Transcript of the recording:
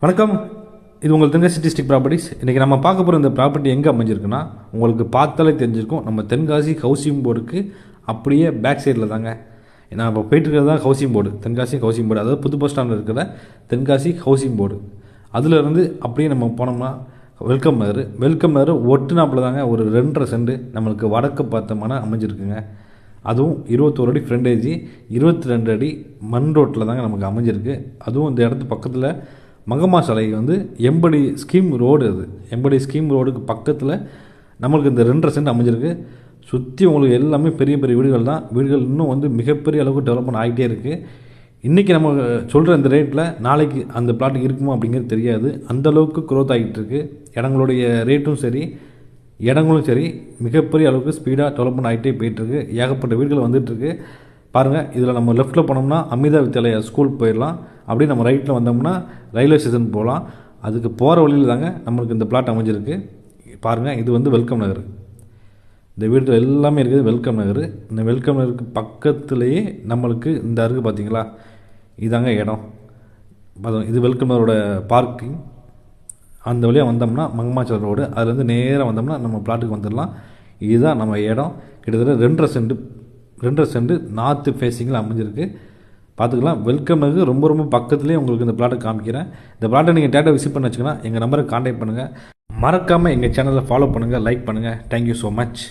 வணக்கம். இது உங்கள் தென்காசி டிஸ்ட்ரிக்ட் ப்ராப்பர்ட்டிஸ். இன்றைக்கி நம்ம பார்க்க போகிற இந்த ப்ராப்பர்ட்டி எங்கே அமைஞ்சிருக்குன்னா, உங்களுக்கு பார்த்தாலே தெரிஞ்சிருக்கும், நம்ம தென்காசி ஹவுசிங் போர்டுக்கு அப்படியே பேக் சைடில் தாங்க. நான் இப்போ போயிட்டுருக்கிறது தான் housing board, Tenkasi housing board, அதாவது புது பஸ் ஸ்டாண்டில் இருக்கிற தென்காசி ஹவுசிங் போர்டு. அதிலிருந்து அப்படியே நம்ம போனோம்னா வெல்கம் நகர் ஒட்டுனாப்பில் தாங்க ஒரு 2.5 சென்ட் நம்மளுக்கு வடக்கு பார்த்தோம்னா அமைஞ்சிருக்குங்க. அதுவும் 21 அடி ஃப்ரண்டேஜ், 22 அடி மண் ரோட்டில் தாங்க நமக்கு அமைஞ்சிருக்கு. அதுவும் இந்த இடத்து பக்கத்தில் மங்கம்மா சாலை எம்படி ஸ்கீம் ரோடு, அது எம்படி ஸ்கீம் ரோடுக்கு பக்கத்தில் நம்மளுக்கு இந்த 2.5 சென்ட் அமைஞ்சிருக்கு. சுற்றி உங்களுக்கு எல்லாமே பெரிய பெரிய வீடுகள் தான். வீடுகள் இன்னும் மிகப்பெரிய அளவுக்கு டெவலப்மெண்ட் ஆகிட்டே இருக்குது. இன்றைக்கி நம்ம சொல்கிற இந்த ரேட்டில் நாளைக்கு அந்த பிளாட்டுக்கு இருக்குமா அப்படிங்கிறது தெரியாது. அந்தளவுக்கு க்ரோத் ஆகிட்டு இருக்குது. இடங்களுடைய ரேட்டும் சரி, இடங்களும் சரி, மிகப்பெரிய அளவுக்கு ஸ்பீடாக டெவலப்மெண்ட் ஆகிட்டே போயிட்டுருக்கு. ஏகப்பட்ட வீடுகள் வந்துட்டுருக்கு பாருங்கள். இதில் நம்ம லெஃப்ட்டில் போனோம்னா அமிதா வித்யாலயா ஸ்கூல் போயிடலாம். அப்படியே நம்ம ரைட்டில் வந்தோம்னா ரயில்வே ஸ்டேஷன் போகலாம். அதுக்கு போகிற வழியில் தாங்க நம்மளுக்கு இந்த பிளாட் அமைஞ்சிருக்கு. பாருங்கள், இது வெல்கம் நகர். இந்த வீட்டில் எல்லாமே இருக்குது வெல்கம் நகர். இந்த வெல்கம் நகருக்கு பக்கத்துலேயே நம்மளுக்கு இந்த இருக்குது பார்த்தீங்களா, இதாங்க இடம். இது வெல்கம் நகரோட பார்க்கிங். அந்த வழியாக வந்தோம்னா மங்கம்மாச்சல் ரோடு, அதுலேருந்து நேராக வந்தோம்னா நம்ம பிளாட்டுக்கு வந்துடலாம். இதுதான் நம்ம இடம். கிட்டத்தட்ட 2.5 சென்ட் நார்த்து ஃபேஸிங்கில் அமைஞ்சிருக்கு. பார்த்துக்கலாம். வெல்கம் நகர் ரொம்ப ரொம்ப பக்கத்துலேயே உங்களுக்கு இந்த பிளாட்டை காமிக்கிறேன். இந்த பிளாட்டை நீங்கள் டேட்டா விசிட் பண்ண வச்சுக்கோன்னா எங்கள் நம்பரை கான்டாக்ட் பண்ணுங்கள். மறக்காமல் எங்கள் சேனலை ஃபாலோ பண்ணுங்கள், லைக் பண்ணுங்கள். Thank you so much.